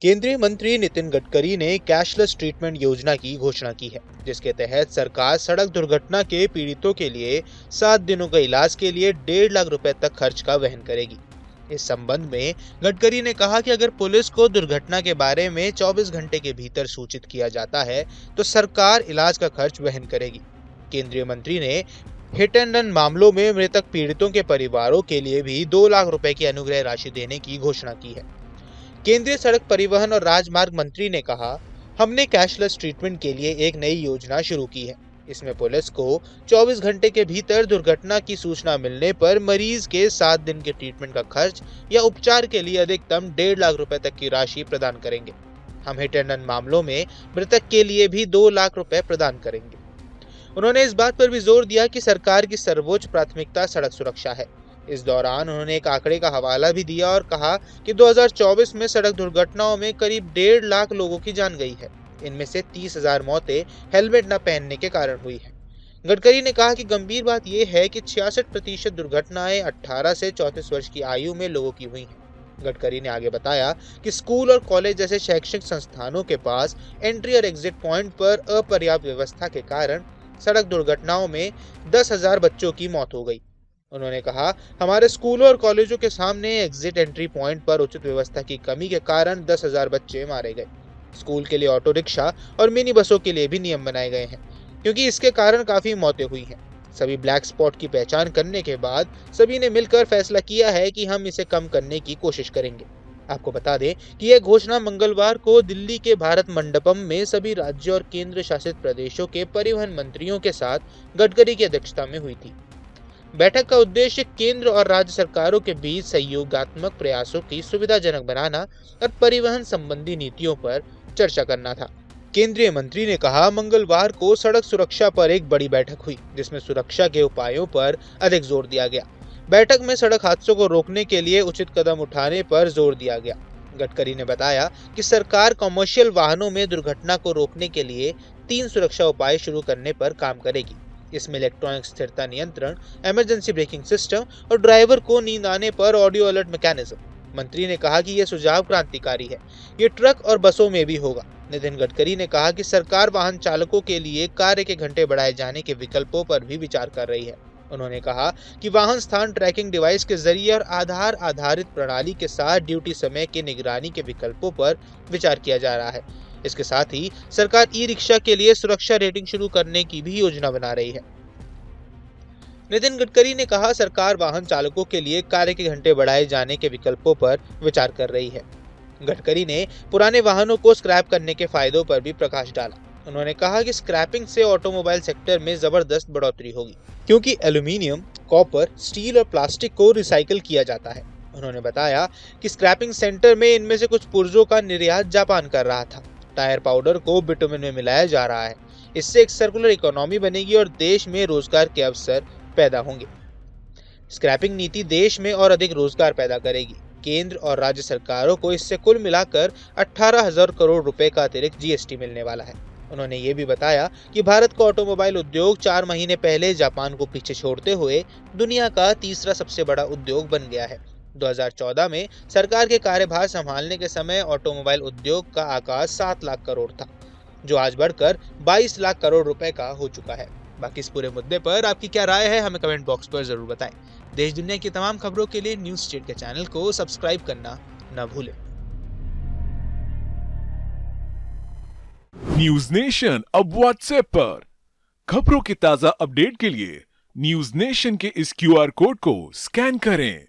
केंद्रीय मंत्री नितिन गडकरी ने कैशलेस ट्रीटमेंट योजना की घोषणा की है, जिसके तहत सरकार सड़क दुर्घटना के पीड़ितों के लिए 7 दिनों का इलाज के लिए 1.5 लाख रुपए तक खर्च का वहन करेगी। इस संबंध में गडकरी ने कहा कि अगर पुलिस को दुर्घटना के बारे में 24 घंटे के भीतर सूचित किया जाता है, तो सरकार इलाज का खर्च वहन करेगी। केंद्रीय मंत्री ने हिट एंड रन मामलों में मृतक पीड़ितों के परिवारों के लिए भी 2 लाख रुपए की अनुग्रह राशि देने की घोषणा की है। केंद्रीय सड़क परिवहन और राजमार्ग मंत्री ने कहा, हमने कैशलेस ट्रीटमेंट के लिए एक नई योजना शुरू की है। इसमें पुलिस को 24 घंटे के भीतर दुर्घटना की सूचना मिलने पर मरीज के 7 दिन के ट्रीटमेंट का खर्च या उपचार के लिए अधिकतम 1.5 लाख रुपए तक की राशि प्रदान करेंगे। हम हिट एंड रन मामलों में मृतक के लिए भी 2 लाख रुपए प्रदान करेंगे। उन्होंने इस बात पर भी जोर दिया कि सरकार की सर्वोच्च प्राथमिकता सड़क सुरक्षा है। इस दौरान उन्होंने एक आंकड़े का हवाला भी दिया और कहा कि 2024 में सड़क दुर्घटनाओं में करीब 1.5 लाख लोगों की जान गई है। इनमें से 30,000 मौतें हेलमेट न पहनने के कारण हुई है। गडकरी ने कहा कि गंभीर बात यह है कि 66% दुर्घटनाएं 18 से 34 वर्ष की आयु में लोगों की हुई हैं। गडकरी ने आगे बताया कि स्कूल और कॉलेज जैसे शैक्षिक संस्थानों के पास एंट्री और एग्जिट पॉइंट पर अपर्याप्त व्यवस्था के कारण सड़क दुर्घटनाओं में 10,000 बच्चों की मौत हो गई। उन्होंने कहा, हमारे स्कूलों और कॉलेजों के सामने एग्जिट एंट्री पॉइंट पर उचित व्यवस्था की कमी के कारण 10,000 बच्चे मारे गए। स्कूल के लिए ऑटो रिक्शा और मिनी बसों के लिए भी नियम बनाए गए हैं, क्योंकि इसके कारण काफी मौतें हुई हैं। सभी ब्लैक स्पॉट की पहचान करने के बाद सभी ने मिलकर फैसला किया है कि हम इसे कम करने की कोशिश करेंगे। आपको बता दें कि यह घोषणा मंगलवार को दिल्ली के भारत मंडपम में सभी राज्यों और केंद्र शासित प्रदेशों के परिवहन मंत्रियों के साथ गडकरी की अध्यक्षता में हुई थी। बैठक का उद्देश्य केंद्र और राज्य सरकारों के बीच सहयोगात्मक प्रयासों की सुविधाजनक बनाना और परिवहन संबंधी नीतियों पर चर्चा करना था। केंद्रीय मंत्री ने कहा, मंगलवार को सड़क सुरक्षा पर एक बड़ी बैठक हुई, जिसमें सुरक्षा के उपायों पर अधिक जोर दिया गया। बैठक में सड़क हादसों को रोकने के लिए उचित कदम उठाने पर जोर दिया गया। गडकरी ने बताया कि सरकार कमर्शियल वाहनों में दुर्घटना को रोकने के लिए 3 सुरक्षा उपाय शुरू करने पर काम करेगी। इसमें इलेक्ट्रॉनिक स्थिरता नियंत्रण, इमरजेंसी ब्रेकिंग सिस्टम और ड्राइवर को नींद आने पर ऑडियो अलर्ट मैकेनिज्म। मंत्री ने कहा कि यह सुझाव क्रांतिकारी है। ये ट्रक और बसों में भी होगा। नितिन गडकरी ने कहा कि सरकार वाहन चालकों के लिए कार्य के घंटे बढ़ाए जाने के विकल्पों पर भी विचार कर रही है। उन्होंने कहा कि वाहन स्थान ट्रैकिंग डिवाइस के जरिए और आधार आधारित प्रणाली के साथ ड्यूटी समय की निगरानी के विकल्पों पर विचार किया जा रहा है। इसके साथ ही सरकार ई रिक्शा के लिए सुरक्षा रेटिंग शुरू करने की भी योजना बना रही है। नितिन गडकरी ने कहा, सरकार वाहन चालकों के लिए कार्य के घंटे बढ़ाए जाने के विकल्पों पर विचार कर रही है। गडकरी ने पुराने वाहनों को स्क्रैप करने के फायदों पर भी प्रकाश डाला। उन्होंने कहा कि स्क्रैपिंग से ऑटोमोबाइल सेक्टर में जबरदस्त बढ़ोतरी होगी, क्योंकि एल्यूमीनियम, कॉपर, स्टील और प्लास्टिक को रिसाइकिल किया जाता है। उन्होंने बताया कि स्क्रैपिंग सेंटर में इनमें से कुछ पुर्जों का निर्यात जापान कर रहा था। टायर पाउडर को बिटुमेन में मिलाया जा रहा है। इससे एक सर्कुलर इकोनॉमी बनेगी और देश में रोजगार के अवसर पैदा होंगे। स्क्रैपिंग नीति देश में और अधिक रोजगार पैदा करेगी। केंद्र और राज्य सरकारों को इससे कुल मिलाकर 18,000 करोड़ रुपए का अतिरिक्त जीएसटी मिलने वाला है। उन्होंने ये भी बताया कि भारत का ऑटोमोबाइल उद्योग 4 महीने पहले जापान को पीछे छोड़ते हुए दुनिया का तीसरा सबसे बड़ा उद्योग बन गया है। 2014 में सरकार के कार्यभार संभालने के समय ऑटोमोबाइल उद्योग का आकार 7 लाख करोड़ था, जो आज बढ़कर 22 लाख करोड़ रुपए का हो चुका है। बाकी इस पूरे मुद्दे पर आपकी क्या राय है, हमें कमेंट बॉक्स पर जरूर बताएं। देश दुनिया की तमाम खबरों के लिए न्यूज स्टेट के चैनल को सब्सक्राइब करना न भूलें। न्यूज नेशन अब व्हाट्सएप पर खबरों के ताजा अपडेट के लिए न्यूज नेशन के इस क्यूआर कोड को स्कैन करें।